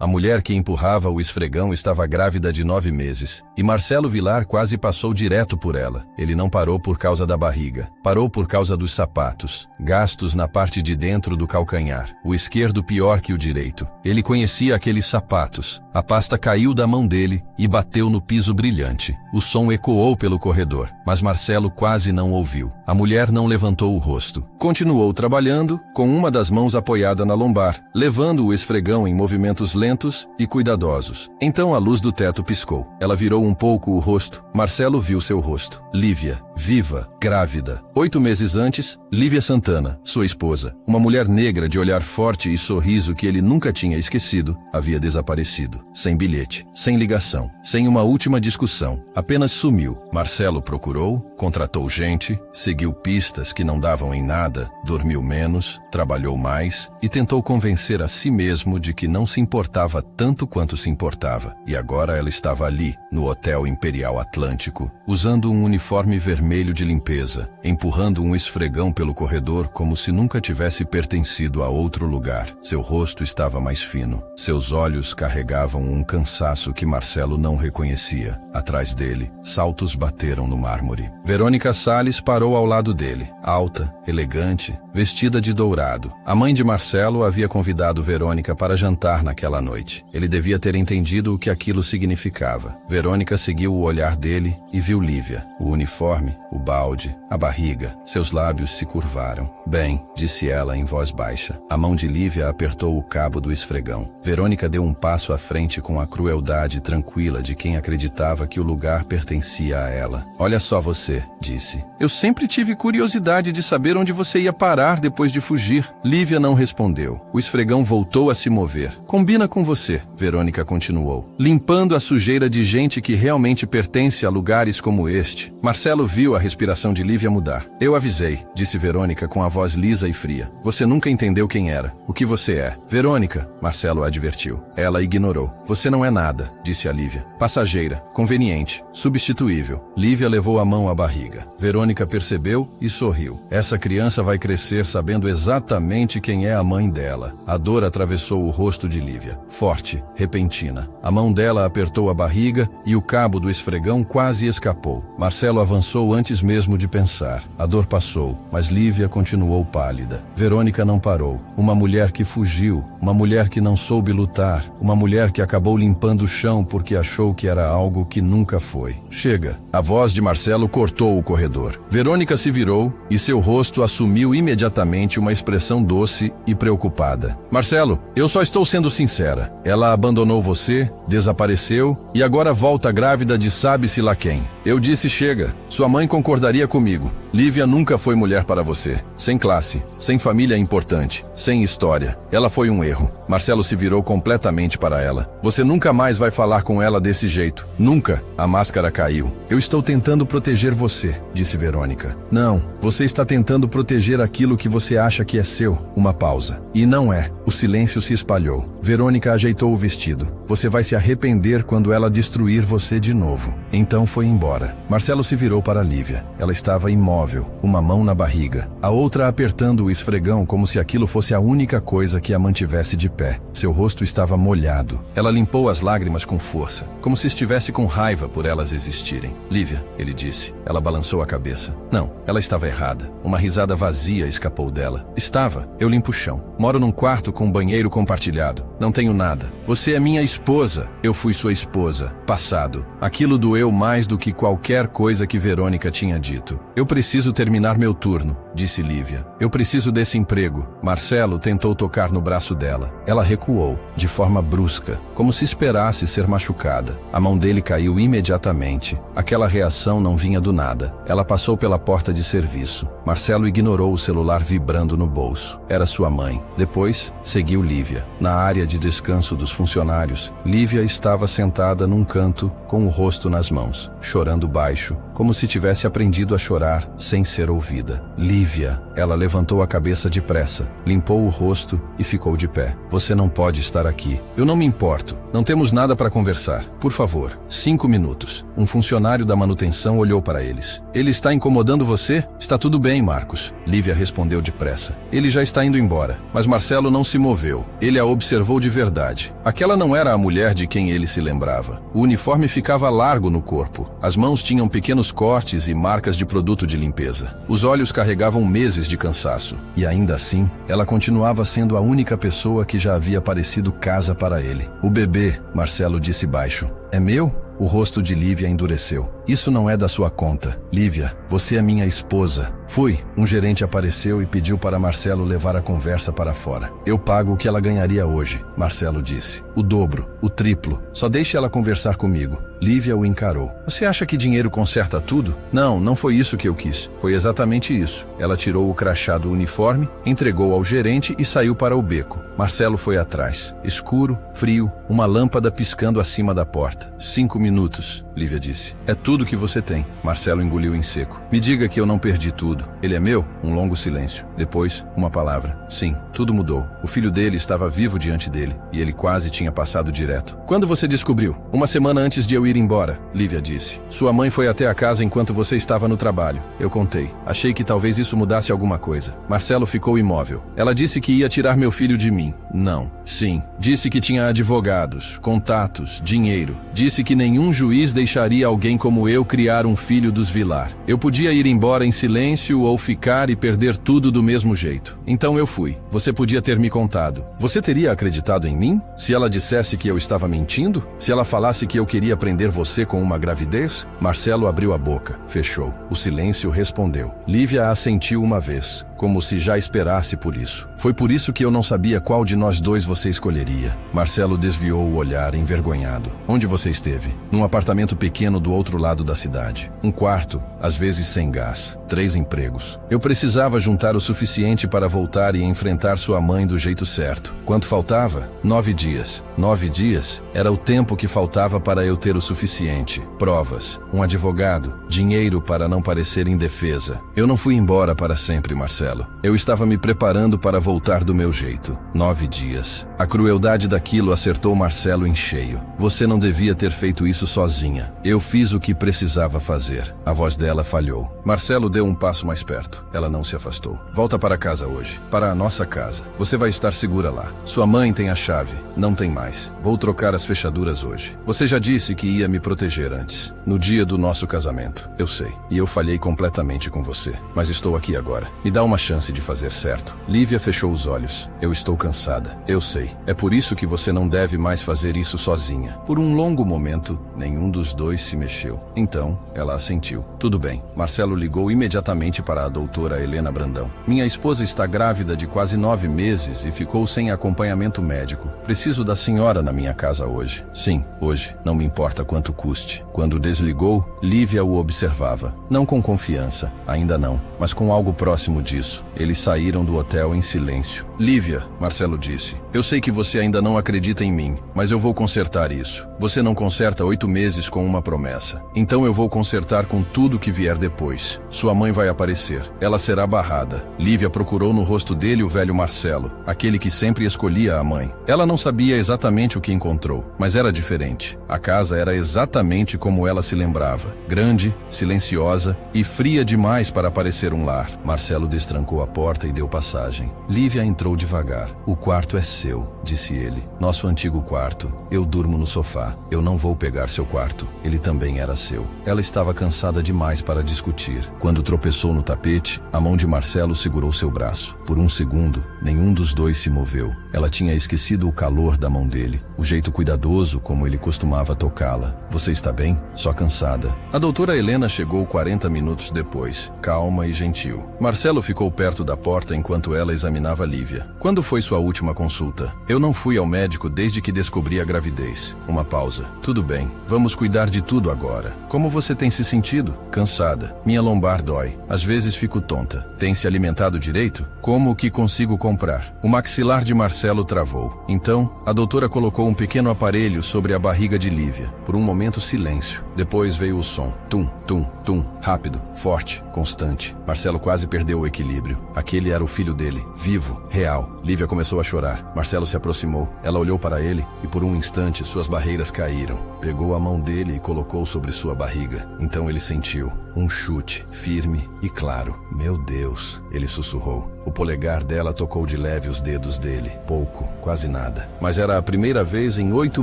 A mulher que empurrava o esfregão estava grávida de 9 meses, e Marcelo Vilar quase passou direto por ela. Ele não parou por causa da barriga, parou por causa dos sapatos, gastos na parte de dentro do calcanhar, o esquerdo pior que o direito. Ele conhecia aqueles sapatos. A pasta caiu da mão dele e bateu no piso brilhante. O som ecoou pelo corredor, mas Marcelo quase não ouviu. A mulher não levantou o rosto. Continuou trabalhando, com uma das mãos apoiada na lombar, levando o esfregão em movimentos lentos e cuidadosos. Então a luz do teto piscou. Ela virou um pouco o rosto. Marcelo viu seu rosto. Lívia, viva, grávida. 8 meses antes, Lívia Santana, sua esposa, uma mulher negra de olhar forte e sorriso que ele nunca tinha esquecido, havia desaparecido. Sem bilhete, sem ligação, sem uma última discussão. Apenas sumiu. Marcelo procurou, contratou gente, seguiu pistas que não davam em nada, dormiu menos, trabalhou mais e tentou convencer a si mesmo de que não se importava tanto quanto se importava. E agora ela estava ali, no Hotel Imperial Atlântico, usando um uniforme vermelho de limpeza, empurrando um esfregão pelo corredor como se nunca tivesse pertencido a outro lugar. Seu rosto estava mais fino. Seus olhos carregavam um cansaço que Marcelo não reconhecia. Atrás dele, saltos bateram no mármore. Verônica Salles parou ao lado dele, alta, elegante, vestida de dourado. A mãe de Marcelo havia convidado Verônica para jantar naquela noite. Ele devia ter entendido o que aquilo significava. Verônica seguiu o olhar dele e viu Lívia. O uniforme, o balde, a barriga. Seus lábios se curvaram. Bem, disse ela em voz baixa. A mão de Lívia apertou o cabo do esfregão. Verônica deu um passo à frente com a crueldade tranquila de quem acreditava que o lugar pertencia a ela. Olha só você, disse. Eu sempre tive curiosidade de saber onde você ia parar depois de fugir. Lívia não respondeu. O esfregão voltou a se mover. Combina com você, Verônica continuou, limpando a sujeira de gente que realmente pertence a lugares como este. Marcelo viu a respiração de Lívia mudar. Eu avisei, disse Verônica com a voz lisa e fria. Você nunca entendeu quem era, o que você é. Verônica, Marcelo advertiu. Ela ignorou. Você não é nada, disse a Lívia. Passageira, conveniente, substituível. Lívia levou a mão à barriga. Verônica percebeu e sorriu. Essa criança vai crescer sabendo exatamente quem é a mãe dela. A dor atravessou o rosto de Lívia. Forte, repentina. A mão dela apertou a barriga e o cabo do esfregão quase escapou. Marcelo avançou antes mesmo de pensar. A dor passou, mas Lívia continuou pálida. Verônica não parou. Uma mulher que fugiu, uma mulher que não soube lutar, uma mulher que acabou limpando o chão porque achou que era algo que nunca foi. Chega! A voz de Marcelo cortou o corredor. Verônica se virou e seu rosto assumiu imediatamente uma expressão doce e preocupada. Marcelo, eu só estou sendo sincera. Ela abandonou você, desapareceu e agora volta grávida de sabe-se lá quem. Eu disse chega. Sua mãe concordaria comigo. Lívia nunca foi mulher para você. Sem classe, sem família importante, sem história. Ela foi um erro. Marcelo se virou completamente para ela. Você nunca mais vai falar com ela desse jeito. Nunca. A máscara caiu. Eu estou tentando proteger você, disse Verônica. Não, você está tentando proteger aquilo que você acha que é seu. Uma pausa. E não é. O silêncio se espalhou. Verônica ajeitou o vestido. Você vai se arrepender quando ela destruir você de novo. Então foi embora. Marcelo se virou para Lívia. Ela estava imóvel, uma mão na barriga, a outra apertando o esfregão como se aquilo fosse a única coisa que a mantivesse de pé. Seu rosto estava molhado. Ela limpou as lágrimas com força, como se estivesse com raiva por elas existirem. Lívia, ele disse. Ela balançou a cabeça. Não, ela estava errada. Uma risada vazia escapou dela. Estava. Eu limpo o chão. Moro num quarto com um banheiro compartilhado. Não tenho nada. Você é minha esposa. Eu fui sua esposa. Passado. Aquilo doeu mais do que qualquer coisa que Verônica tinha dito. Eu preciso terminar meu turno, disse Lívia. Eu preciso desse emprego. Marcelo tentou tocar no braço dela. Ela recuou, de forma brusca, como se esperasse ser machucada. A mão dele caiu imediatamente. Aquela reação não vinha do nada. Ela passou pela porta de serviço. Marcelo ignorou o celular vibrando no bolso. Era sua mãe. Depois, seguiu Lívia. Na área de descanso dos funcionários, Lívia estava sentada num canto, com o rosto nas mãos, chorando baixo, como se tivesse aprendido a chorar sem ser ouvida. Lívia! Ela levantou a cabeça depressa, limpou o rosto e ficou de pé. Você não pode estar aqui. Eu não me importo. Não temos nada para conversar. Por favor, 5 minutos. Um funcionário da manutenção olhou para eles. Ele está incomodando você? Está tudo bem, Marcos. Lívia respondeu depressa. Ele já está indo embora. Mas Marcelo não se moveu. Ele a observou de verdade. Aquela não era a mulher de quem ele se lembrava. O uniforme ficava largo no corpo. As mãos tinham pequenos cortes e marcas de produto de limpeza. Os olhos carregavam meses de cansaço. E ainda assim, ela continuava sendo a única pessoa que já havia parecido casa para ele. O bebê, Marcelo disse baixo. É meu? O rosto de Lívia endureceu. Isso não é da sua conta. Lívia, você é minha esposa. Fui. Um gerente apareceu e pediu para Marcelo levar a conversa para fora. Eu pago o que ela ganharia hoje, Marcelo disse. O dobro, o triplo. Só deixe ela conversar comigo. Lívia o encarou. Você acha que dinheiro conserta tudo? Não foi isso que eu quis. Foi exatamente isso. Ela tirou o crachá do uniforme, entregou ao gerente e saiu para o beco. Marcelo foi atrás. Escuro, frio, uma lâmpada piscando acima da porta. 5 minutos, Lívia disse. É tudo que você tem. Marcelo engoliu em seco. Me diga que eu não perdi tudo. Ele é meu? Um longo silêncio. Depois, uma palavra. Sim, tudo mudou. O filho dele estava vivo diante dele, e ele quase tinha passado direto. Quando você descobriu? Uma semana antes de eu ir embora, Lívia disse. Sua mãe foi até a casa enquanto você estava no trabalho. Eu contei. Achei que talvez isso mudasse alguma coisa. Marcelo ficou imóvel. Ela disse que ia tirar meu filho de mim. Não. Sim. Disse que tinha advogados, contatos, dinheiro. Disse que nenhum juiz deixaria alguém como eu criar um filho dos Vilar. Eu podia ir embora em silêncio ou ficar e perder tudo do mesmo jeito. Então eu fui. Você podia ter me contado. Você teria acreditado em mim? Se ela dissesse que eu estava mentindo? Se ela falasse que eu queria prender você com uma gravidez? Marcelo abriu a boca. Fechou. O silêncio respondeu. Lívia assentiu uma vez, como se já esperasse por isso. Foi por isso que eu não sabia qual de nós dois você escolheria. Marcelo desviou o olhar, envergonhado. Onde você esteve? Num apartamento pequeno do outro lado da cidade. Um quarto, às vezes sem gás. 3 empregos. Eu precisava juntar o suficiente para voltar e enfrentar sua mãe do jeito certo. Quanto faltava? 9 dias. 9 dias era o tempo que faltava para eu ter o suficiente. Provas, um advogado, dinheiro para não parecer indefesa. Eu não fui embora para sempre, Marcelo. Eu estava me preparando para voltar do meu jeito. 9 dias. A crueldade daquilo acertou Marcelo em cheio. Você não devia ter feito isso sozinha. Eu fiz o que precisava fazer. A voz dela falhou. Marcelo deu um passo mais perto. Ela não se afastou. Volta para casa hoje. Para a nossa casa. Você vai estar segura lá. Sua mãe tem a chave. Não tem mais. Vou trocar as fechaduras hoje. Você já disse que ia me proteger antes. No dia do nosso casamento. Eu sei. E eu falhei completamente com você. Mas estou aqui agora. Me dá uma chance de fazer certo. Lívia fechou os olhos. Eu estou cansada. Eu sei. É por isso que você não deve mais fazer isso sozinha. Por um longo momento, nenhum dos dois se mexeu. Então, ela assentiu. Tudo bem. Marcelo ligou imediatamente para a doutora Helena Brandão. Minha esposa está grávida de quase 9 meses e ficou sem acompanhamento médico. Preciso da senhora na minha casa hoje. Sim, hoje. Não me importa quanto custe. Quando desligou, Lívia o observava. Não com confiança, ainda não, mas com algo próximo disso. Eles saíram do hotel em silêncio. Lívia, Marcelo disse, eu sei que você ainda não acredita em mim, mas eu vou consertar isso. Você não conserta 8 meses com uma promessa. Então eu vou consertar com tudo que vier depois. Sua mãe vai aparecer. Ela será barrada. Lívia procurou no rosto dele o velho Marcelo, aquele que sempre escolhia a mãe. Ela não sabia exatamente o que encontrou, mas era diferente. A casa era exatamente como ela se lembrava. Grande, silenciosa e fria demais para parecer um lar. Marcelo destrancou a porta e deu passagem. Lívia entrou devagar. O quarto é seu, disse ele. Nosso antigo quarto. Eu durmo no sofá. Eu não vou pegar seu quarto. Ele também era seu. Ela estava cansada demais para discutir. Quando tropeçou no tapete, a mão de Marcelo segurou seu braço. Por um segundo, nenhum dos dois se moveu. Ela tinha esquecido o calor da mão dele, o jeito cuidadoso como ele costumava tocá-la. Você está bem? Só cansada. A doutora Helena chegou 40 minutos depois, calma e gentil. Marcelo ficou perto da porta enquanto ela examinava Lívia. Quando foi sua última consulta? Eu não fui ao médico desde que descobri a gravidez. Uma pausa. Tudo bem, vamos cuidar de tudo agora. Como você tem se sentido? Cansada. Minha lombar dói. Às vezes fico tonta. Tem se alimentado direito? Como que consigo comprar? O maxilar de Marcelo travou. Então, a doutora colocou um pequeno aparelho sobre a barriga de Lívia. Por um momento, silêncio. Depois veio o som. Tum, tum, tum. Rápido, forte, constante. Marcelo quase perdeu o equilíbrio. Aquele era o filho dele, vivo, real. Lívia começou a chorar. Marcelo se aproximou. Ela olhou para ele e por um instante suas barreiras caíram. Pegou a mão dele e colocou sobre sua barriga. Então ele sentiu um chute, firme e claro. Meu Deus, ele sussurrou. O polegar dela tocou de leve os dedos dele. Pouco, quase nada. Mas era a primeira vez em 8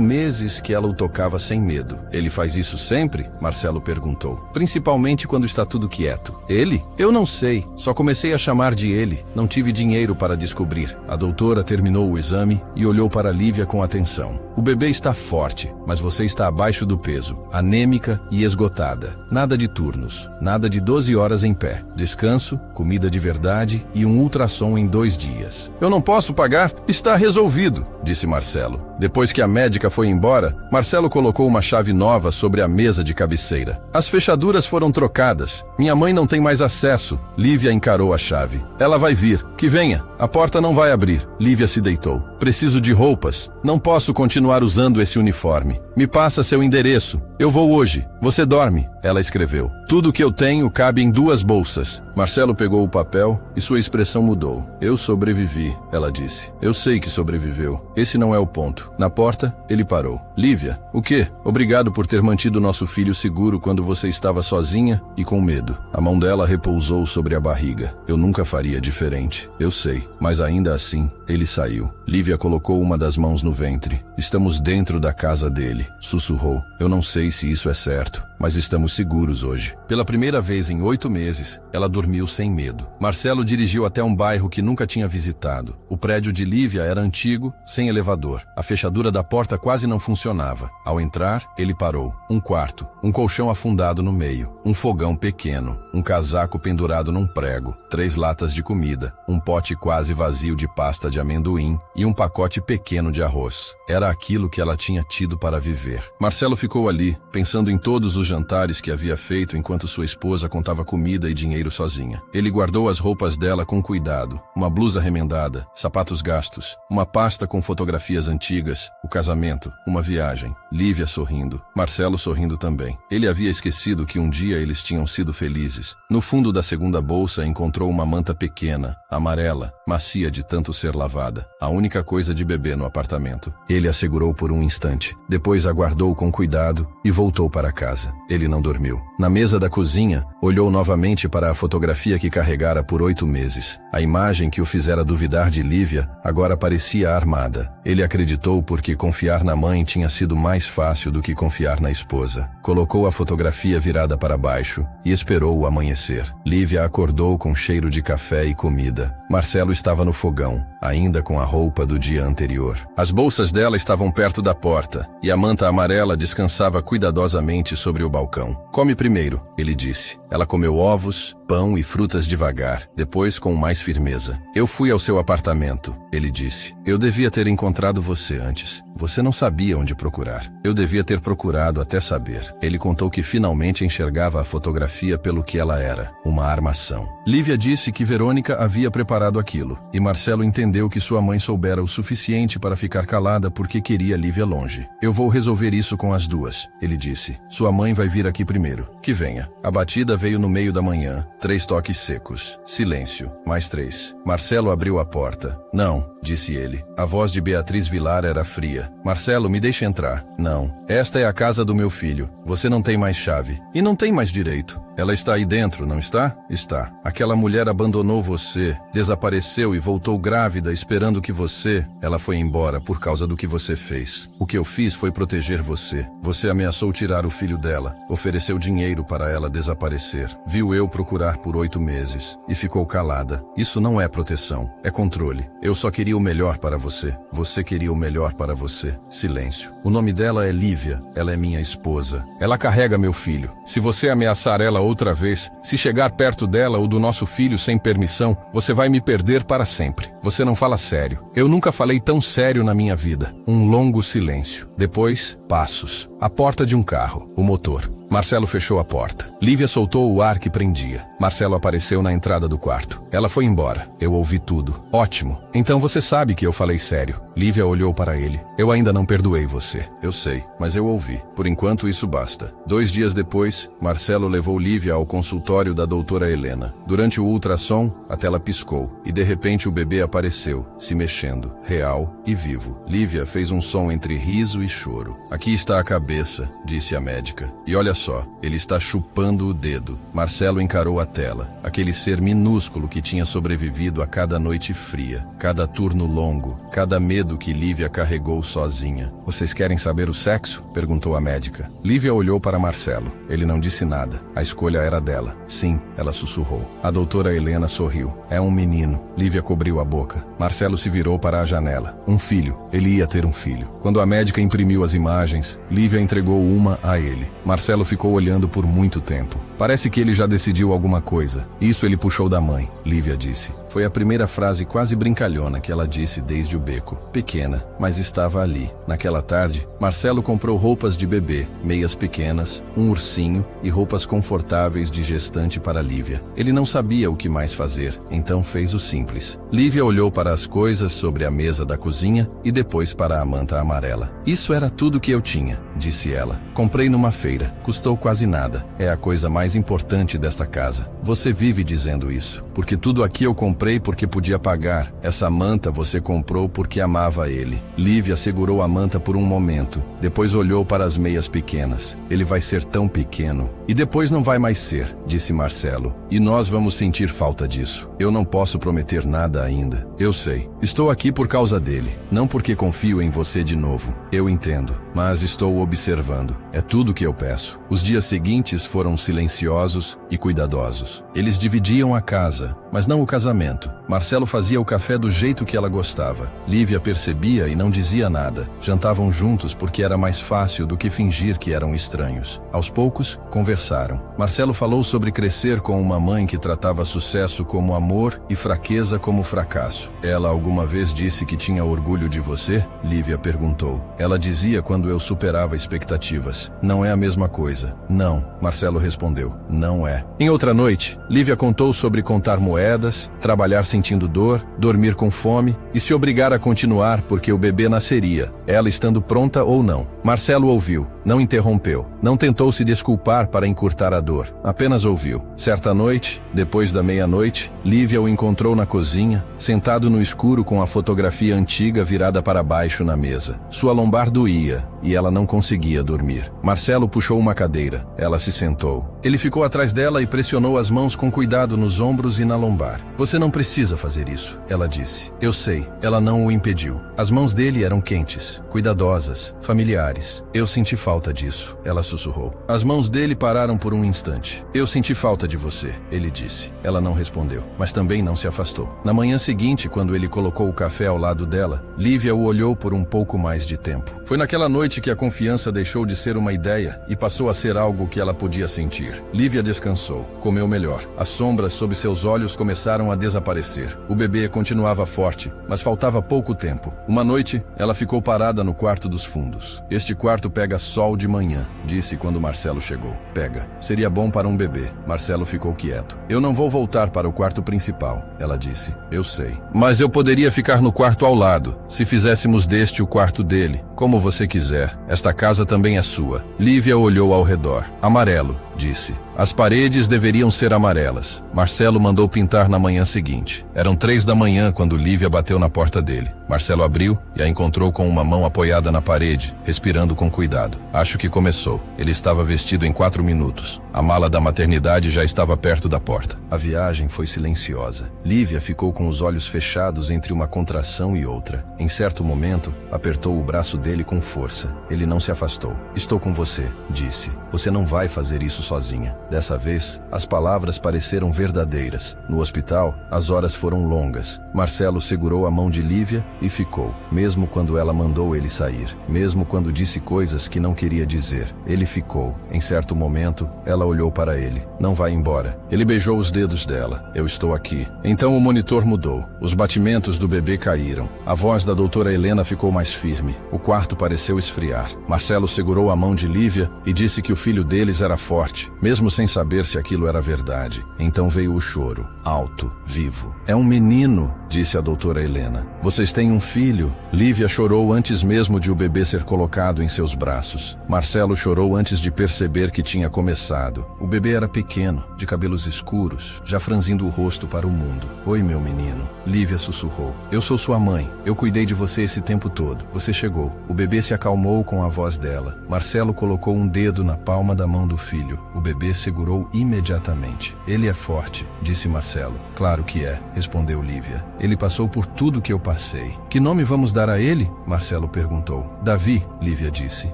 meses que ela o tocava sem medo. Ele faz isso sempre? Marcelo perguntou. Principalmente quando está tudo quieto. Ele? Eu não sei. Só comecei a chamar de ele. Não tive dinheiro para descobrir. A doutora terminou o exame e olhou para Lívia com atenção. O bebê está forte, mas você está abaixo do peso. Anêmica e esgotada. Nada de turnos. Nada de 12 horas em pé. Descanso, comida de verdade e um ultrassom em 2 dias. Eu não posso pagar? Está resolvido, disse Marcelo. Depois que a médica foi embora, Marcelo colocou uma chave nova sobre a mesa de cabeceira. As fechaduras foram trocadas. Minha mãe não tem mais acesso. Lívia encarou a chave. Ela vai vir. Que venha. A porta não vai abrir. Lívia se deitou. Preciso de roupas. Não posso continuar usando esse uniforme. Me passa seu endereço. Eu vou hoje. Você dorme. Ela escreveu. Tudo que eu tenho cabe em 2 bolsas. Marcelo pegou o papel e sua expressão mudou. Eu sobrevivi, ela disse. Eu sei que sobreviveu. Esse não é o ponto. Na porta, ele parou. Lívia, o quê? Obrigado por ter mantido nosso filho seguro quando você estava sozinha e com medo. A mão dela repousou sobre a barriga. Eu nunca faria diferente. Eu sei, mas ainda assim, ele saiu. Lívia colocou uma das mãos no ventre. Estamos dentro da casa dele, sussurrou. Eu não sei se isso é certo, mas estamos seguros hoje. Pela primeira vez em 8 meses, ela dormiu sem medo. Marcelo dirigiu até um bairro que nunca tinha visitado. O prédio de Lívia era antigo, sem elevador. A fechadura da porta quase não funcionava. Ao entrar, ele parou. Um quarto, um colchão afundado no meio, um fogão pequeno, um casaco pendurado num prego, 3 latas de comida, um pote quase vazio de pasta de amendoim e um pacote pequeno de arroz. Era aquilo que ela tinha tido para viver. Marcelo ficou ali, pensando em todos os jantares que havia feito enquanto sua esposa contava comida e dinheiro sozinha. Ele guardou as roupas dela com cuidado, uma blusa remendada, sapatos gastos, uma pasta com fotografias antigas, o casamento, uma viagem, Lívia sorrindo, Marcelo sorrindo também. Ele havia esquecido que um dia eles tinham sido felizes. No fundo da segunda bolsa encontrou uma manta pequena, amarela, macia de tanto ser lavada, a única coisa de bebê no apartamento. Ele a segurou por um instante, depois aguardou com cuidado e voltou para casa. Ele não dormiu. Na mesa da cozinha, olhou novamente para a fotografia que carregara por 8 meses. A imagem que o fizera duvidar de Lívia agora parecia armada. Ele acreditou porque confiar na mãe tinha sido mais fácil do que confiar na esposa. Colocou a fotografia virada para baixo e esperou o amanhecer. Lívia acordou com cheiro de café e comida. Marcelo estava no fogão, ainda com a roupa do dia anterior. As bolsas dela estavam perto da porta e a manta amarela descansava cuidadosamente sobre o balcão. Come primeiro, ele disse. Ela comeu ovos, pão e frutas devagar, depois com mais firmeza. Eu fui ao seu apartamento, ele disse. Eu devia ter encontrado você antes. Você não sabia onde procurar. Eu devia ter procurado até saber. Ele contou que finalmente enxergava a fotografia pelo que ela era, uma armação. Lívia disse que Verônica havia preparado aquilo, e Marcelo entendeu que sua mãe soubera o suficiente para ficar calada porque queria Lívia longe. Eu vou resolver isso com as 2, ele disse. Sua mãe vai vir aqui primeiro. Que venha. A batida veio no meio da manhã. 3 toques secos. Silêncio. Mais 3. Marcelo abriu a porta. Não, disse ele. A voz de Beatriz Vilar era fria. Marcelo, me deixe entrar. Não. Esta é a casa do meu filho. Você não tem mais chave. E não tem mais direito. Ela está aí dentro, não está? Está. Aquela mulher abandonou você, desapareceu e voltou grávida esperando que você... Ela foi embora por causa do que você fez. O que eu fiz foi proteger você. Você ameaçou tirar o filho dela, ofereceu dinheiro para ela desaparecer. Viu eu procurar por 8 meses e ficou calada. Isso não é proteção, é controle. Eu só queria o melhor para você. Você queria o melhor para você. Silêncio. O nome dela é Lívia. Ela é minha esposa. Ela carrega meu filho. Se você ameaçar ela outra vez, se chegar perto dela ou do nosso filho sem permissão, você vai me perder para sempre. Você não fala sério. Eu nunca falei tão sério na minha vida. Um longo silêncio. Depois, passos. A porta de um carro. O motor. Marcelo fechou a porta. Lívia soltou o ar que prendia. Marcelo apareceu na entrada do quarto. Ela foi embora. Eu ouvi tudo. Ótimo. Então você sabe que eu falei sério. Lívia olhou para ele. Eu ainda não perdoei você. Eu sei, mas eu ouvi. Por enquanto isso basta. 2 dias depois, Marcelo levou Lívia ao consultório da doutora Helena. Durante o ultrassom, a tela piscou e de repente o bebê apareceu, se mexendo, real e vivo. Lívia fez um som entre riso e choro. Aqui está a cabeça, disse a médica. E olha só, ele está chupando o dedo. Marcelo encarou a tela. Aquele ser minúsculo que tinha sobrevivido a cada noite fria, cada turno longo, cada medo que Lívia carregou sozinha. Vocês querem saber o sexo? Perguntou a médica. Lívia olhou para Marcelo. Ele não disse nada. A escolha era dela. Sim, ela sussurrou. A doutora Helena sorriu. É um menino. Lívia cobriu a boca. Marcelo se virou para a janela. Um filho. Ele ia ter um filho. Quando a médica imprimiu as imagens, Lívia entregou uma a ele. Marcelo ficou olhando por muito tempo. Parece que ele já decidiu alguma coisa. Isso ele puxou da mãe, Lívia disse. Foi a primeira frase quase brincalhona que ela disse desde o beco. Pequena, mas estava ali. Naquela tarde, Marcelo comprou roupas de bebê, meias pequenas, um ursinho e roupas confortáveis de gestante para Lívia. Ele não sabia o que mais fazer, então fez o simples. Lívia olhou para as coisas sobre a mesa da cozinha e depois para a manta amarela. Isso era tudo que eu tinha, disse ela. Comprei numa feira. Custou quase nada. É a coisa mais importante desta casa. Você vive dizendo isso. Porque tudo aqui eu comprei porque podia pagar. Essa manta você comprou porque amava ele. Lívia segurou a manta por um momento. Depois olhou para as meias pequenas. Ele vai ser tão pequeno. E depois não vai mais ser, disse Marcelo. E nós vamos sentir falta disso. Eu não posso prometer nada ainda. Eu sei. Estou aqui por causa dele. Não porque confio em você de novo. Eu entendo. Mas estou observando. É tudo que eu peço. Os dias seguintes foram silenciosos e cuidadosos. Eles dividiam a casa, mas não o casamento. Marcelo fazia o café do jeito que ela gostava. Lívia percebia e não dizia nada. Jantavam juntos porque era mais fácil do que fingir que eram estranhos. Aos poucos, conversaram. Marcelo falou sobre crescer com uma mãe que tratava sucesso como amor e fraqueza como fracasso. Ela alguma vez disse que tinha orgulho de você? Lívia perguntou. Ela dizia quando eu superava expectativas. Não é a mesma coisa. Não, Marcelo respondeu. Não é. Em outra noite, Lívia contou sobre contar moedas, trabalhar sentindo dor, dormir com fome e se obrigar a continuar porque o bebê nasceria, ela estando pronta ou não. Marcelo ouviu, não interrompeu, não tentou se desculpar para encurtar a dor, apenas ouviu. Certa noite, depois da meia-noite, Lívia o encontrou na cozinha, sentado no escuro com a fotografia antiga virada para baixo na mesa. Sua lombar doía e ela não conseguia dormir. Marcelo puxou uma cadeira. Ela se sentou. Ele ficou atrás dela e pressionou as mãos com cuidado nos ombros e na lombar. Você não precisa fazer isso, ela disse. Eu sei, ela não o impediu. As mãos dele eram quentes, cuidadosas, familiares. Eu senti falta disso, ela sussurrou. As mãos dele pararam por um instante. Eu senti falta de você, ele disse. Ela não respondeu, mas também não se afastou. Na manhã seguinte, quando ele colocou o café ao lado dela, Lívia o olhou por um pouco mais de tempo. Foi naquela noite que a confiança deixou de ser uma ideia e passou a ser algo que ela podia sentir. Lívia descansou, comeu melhor. As sombras sob seus olhos começaram a desaparecer. O bebê continuava forte, mas faltava pouco tempo. Uma noite, ela ficou parada no quarto dos fundos. Este quarto pega sol de manhã, disse quando Marcelo chegou. Pega. Seria bom para um bebê. Marcelo ficou quieto. Eu não vou voltar para o quarto principal, ela disse. Eu sei. Mas eu poderia ficar no quarto ao lado, se fizéssemos deste o quarto dele. Como você quiser. Esta casa também é sua. Lívia olhou ao redor. Amarelo, disse. As paredes deveriam ser amarelas. Marcelo mandou pintar na manhã seguinte. Eram 3 da manhã quando Lívia bateu na porta dele. Marcelo abriu e a encontrou com uma mão apoiada na parede, respirando com cuidado. Acho que começou. Ele estava vestido em 4 minutos. A mala da maternidade já estava perto da porta. A viagem foi silenciosa. Lívia ficou com os olhos fechados entre uma contração e outra. Em certo momento, apertou o braço dele com força. Ele não se afastou. Estou com você, disse. Você não vai fazer isso sozinha. Dessa vez, as palavras pareceram verdadeiras. No hospital, as horas foram longas. Marcelo segurou a mão de Lívia e ficou, mesmo quando ela mandou ele sair, mesmo quando disse coisas que não queria dizer. Ele ficou. Em certo momento, ela olhou para ele. Não vai embora. Ele beijou os dedos dela. Eu estou aqui. Então o monitor mudou. Os batimentos do bebê caíram. A voz da doutora Helena ficou mais firme. O quarto quarto pareceu esfriar. Marcelo segurou a mão de Lívia e disse que o filho deles era forte, mesmo sem saber se aquilo era verdade. Então veio o choro, alto, vivo. É um menino, disse a doutora Helena. Vocês têm um filho? Lívia chorou antes mesmo de o bebê ser colocado em seus braços. Marcelo chorou antes de perceber que tinha começado. O bebê era pequeno, de cabelos escuros, já franzindo o rosto para o mundo. Oi, meu menino. Lívia sussurrou. Eu sou sua mãe. Eu cuidei de você esse tempo todo. Você chegou. O bebê se acalmou com a voz dela. Marcelo colocou um dedo na palma da mão do filho. O bebê segurou imediatamente. Ele é forte, disse Marcelo. Claro que é, respondeu Lívia. Ele passou por tudo que eu passei. Que nome vamos dar a ele? Marcelo perguntou. Davi, Lívia disse.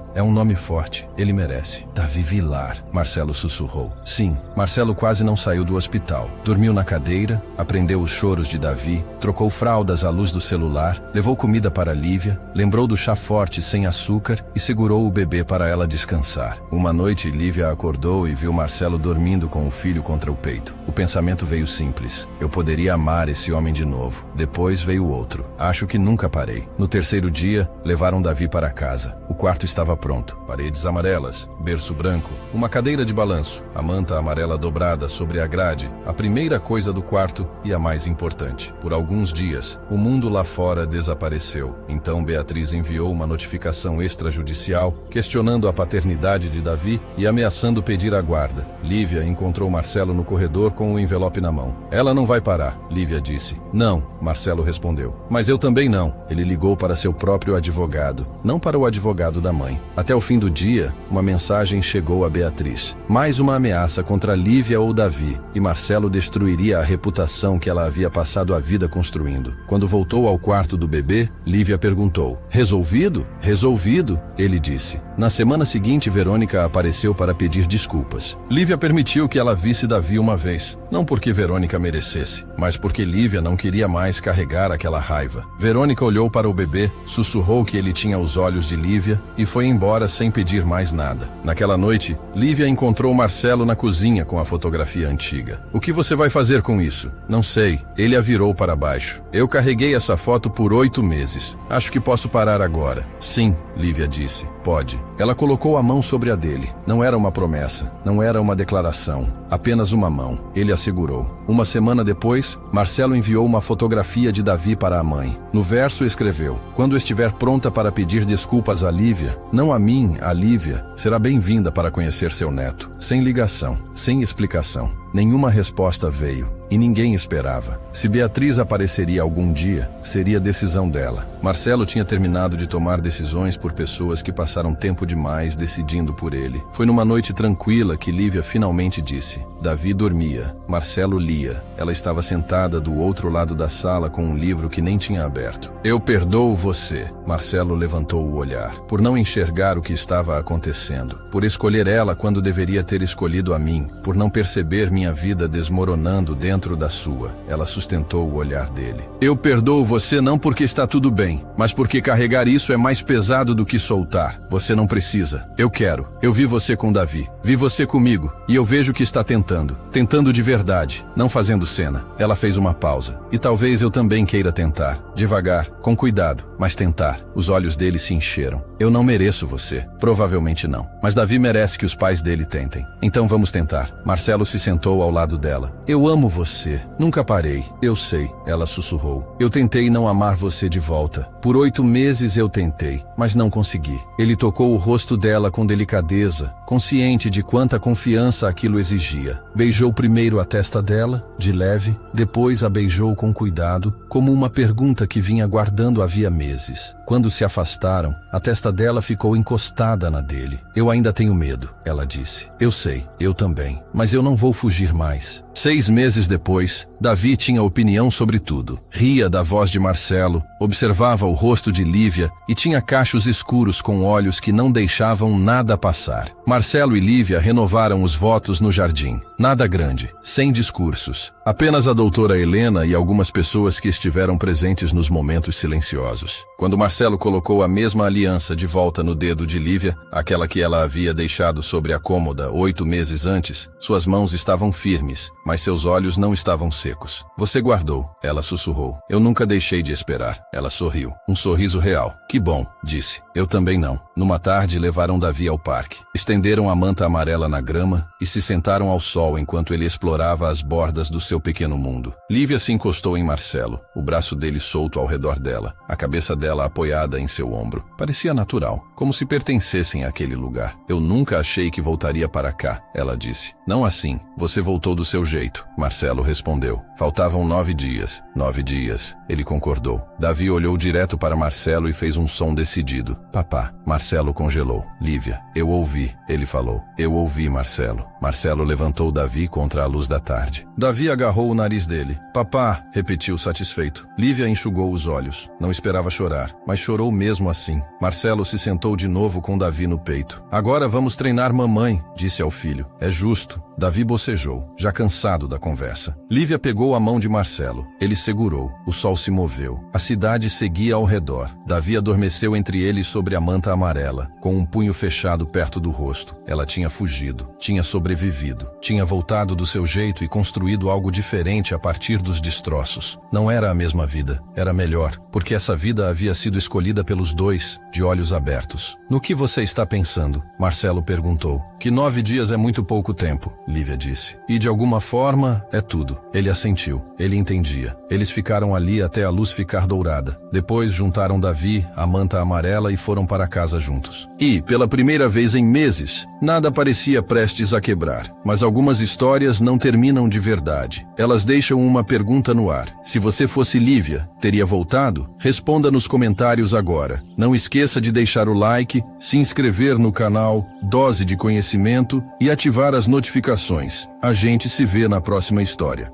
É um nome forte. Ele merece. Davi Vilar, Marcelo sussurrou. Sim, Marcelo quase não saiu do hospital. Dormiu na cadeira, aprendeu os choros de Davi, trocou fraldas à luz do celular, levou comida para Lívia, lembrou do chá forte sem açúcar e segurou o bebê para ela descansar. Uma noite, Lívia acordou e viu Marcelo dormindo com o filho contra o peito. O pensamento veio simples. Eu poderia amar esse homem de novo. Depois veio outro. Acho que nunca parei. No terceiro dia, levaram Davi para casa. O quarto estava pronto. Paredes amarelas, berço branco, uma cadeira de balanço, a manta amarela dobrada sobre a grade, a primeira coisa do quarto e a mais importante. Por alguns dias, o mundo lá fora desapareceu. Então Beatriz enviou uma notificação extrajudicial, questionando a paternidade de Davi e ameaçando pedir a guarda. Lívia encontrou Marcelo no corredor com o envelope na mão. Ela não vai parar, Lívia disse. Não, Marcelo respondeu. Mas eu também não. Ele ligou para seu próprio advogado, não para o advogado da mãe. Até o fim do dia, uma mensagem chegou a Beatriz. Mais uma ameaça contra Lívia ou Davi, e Marcelo destruiria a reputação que ela havia passado a vida construindo. Quando voltou ao quarto do bebê, Lívia perguntou. Resolvido? Resolvido, ele disse. Na semana seguinte, Verônica apareceu para pedir desculpas. Lívia permitiu que ela visse Davi uma vez, não porque Verônica merecesse, mas porque Lívia não queria mais carregar aquela raiva. Verônica olhou para o bebê, sussurrou que ele tinha os olhos de Lívia e foi embora sem pedir mais nada. Naquela noite, Lívia encontrou Marcelo na cozinha com a fotografia antiga. O que você vai fazer com isso? Não sei. Ele a virou para baixo. Eu carreguei essa foto por 8 meses. Acho que posso parar agora. Sim, Lívia disse. Pode. Ela colocou a mão sobre a dele. Não era uma promessa, não era uma declaração, apenas uma mão. Ele a segurou. Uma semana depois, Marcelo enviou uma fotografia de Davi para a mãe. No verso escreveu: quando estiver pronta para pedir desculpas a Lívia, não a mim, a Lívia, será bem-vinda para conhecer seu neto. Sem ligação, sem explicação. Nenhuma resposta veio, e ninguém esperava. Se Beatriz apareceria algum dia, seria decisão dela. Marcelo tinha terminado de tomar decisões por pessoas que passaram tempo demais decidindo por ele. Foi numa noite tranquila que Lívia finalmente disse. Davi dormia, Marcelo lia. Ela estava sentada do outro lado da sala com um livro que nem tinha aberto. Eu perdoo você. Marcelo levantou o olhar, por não enxergar o que estava acontecendo, por escolher ela quando deveria ter escolhido a mim, por não perceber minha vida desmoronando dentro da sua. Ela sustentou o olhar dele. Eu perdoo você não porque está tudo bem, mas porque carregar isso é mais pesado do que soltar. Você não precisa. Eu quero. Eu vi você com Davi. Vi você comigo. E eu vejo que está tentando. Tentando de verdade, não fazendo cena. Ela fez uma pausa. E talvez eu também queira tentar. Devagar, com cuidado, mas tentar. Os olhos dele se encheram. Eu não mereço você. Provavelmente não. Mas Davi merece que os pais dele tentem. Então vamos tentar. Marcelo se sentou ao lado dela. Eu amo você. Nunca parei. Eu sei. Ela sussurrou. Eu tentei não amar você de volta. Por 8 meses eu tentei, mas não consegui. Ele tocou o rosto dela com delicadeza, consciente de quanta confiança aquilo exigia. Beijou primeiro a testa dela, de leve, depois a beijou com cuidado, como uma pergunta que vinha guardando havia meses. Quando se afastaram, a testa dela ficou encostada na dele. Eu ainda tenho medo, ela disse. Eu sei, eu também, mas eu não vou fugir mais. 6 meses depois, Davi tinha opinião sobre tudo. Ria da voz de Marcelo, observava o rosto de Lívia e tinha cachos escuros com olhos que não deixavam nada passar. Marcelo e Lívia renovaram os votos no jardim. Nada grande, sem discursos. Apenas a doutora Helena e algumas pessoas que estiveram presentes nos momentos silenciosos. Quando Marcelo colocou a mesma aliança de volta no dedo de Lívia, aquela que ela havia deixado sobre a cômoda 8 meses antes, suas mãos estavam firmes, mas mas seus olhos não estavam secos. Você guardou, ela sussurrou. Eu nunca deixei de esperar. Ela sorriu. Um sorriso real. Que bom, disse. Eu também não. Numa tarde, levaram Davi ao parque. Estenderam a manta amarela na grama e se sentaram ao sol enquanto ele explorava as bordas do seu pequeno mundo. Lívia se encostou em Marcelo, o braço dele solto ao redor dela, a cabeça dela apoiada em seu ombro. Parecia natural, como se pertencessem àquele lugar. Eu nunca achei que voltaria para cá, ela disse. Não assim. Você voltou do seu jeito, Marcelo respondeu. Faltavam 9 dias. 9 dias. Ele concordou. Davi olhou direto para Marcelo e fez um som decidido. Papá. Marcelo congelou. Lívia. Eu ouvi, ele falou. Eu ouvi, Marcelo. Marcelo levantou Davi contra a luz da tarde. Davi agarrou o nariz dele. Papá, repetiu satisfeito. Lívia enxugou os olhos. Não esperava chorar, mas chorou mesmo assim. Marcelo se sentou de novo com Davi no peito. Agora vamos treinar mamãe, disse ao filho. É justo. Davi bocejou, já cansado da conversa. Lívia pegou a mão de Marcelo. Ele segurou. O sol se moveu. A cidade seguia ao redor. Davi adormeceu entre eles sobre a manta amarela, com um punho fechado perto do rosto. Ela tinha fugido, tinha sobrevivido, tinha voltado do seu jeito e construído algo diferente a partir dos destroços. Não era a mesma vida, era melhor, porque essa vida havia sido escolhida pelos dois, de olhos abertos. No que você está pensando? Marcelo perguntou. Que 9 dias é muito pouco tempo, Lívia disse. E de alguma forma, é tudo. Ele assentiu. Ele entendia. Eles ficaram ali até a luz ficar dourada. Depois juntaram Davi, a manta amarela e foram para casa juntos. E, pela primeira vez em meses, nada parecia prestes a quebrar. Mas algumas histórias não terminam de verdade. Elas deixam uma pergunta no ar. Se você fosse Lívia, teria voltado? Responda nos comentários agora. Não esqueça de deixar o like, se inscrever no canal Dose de Conhecimento e ativar as notificações. A gente se vê na próxima história.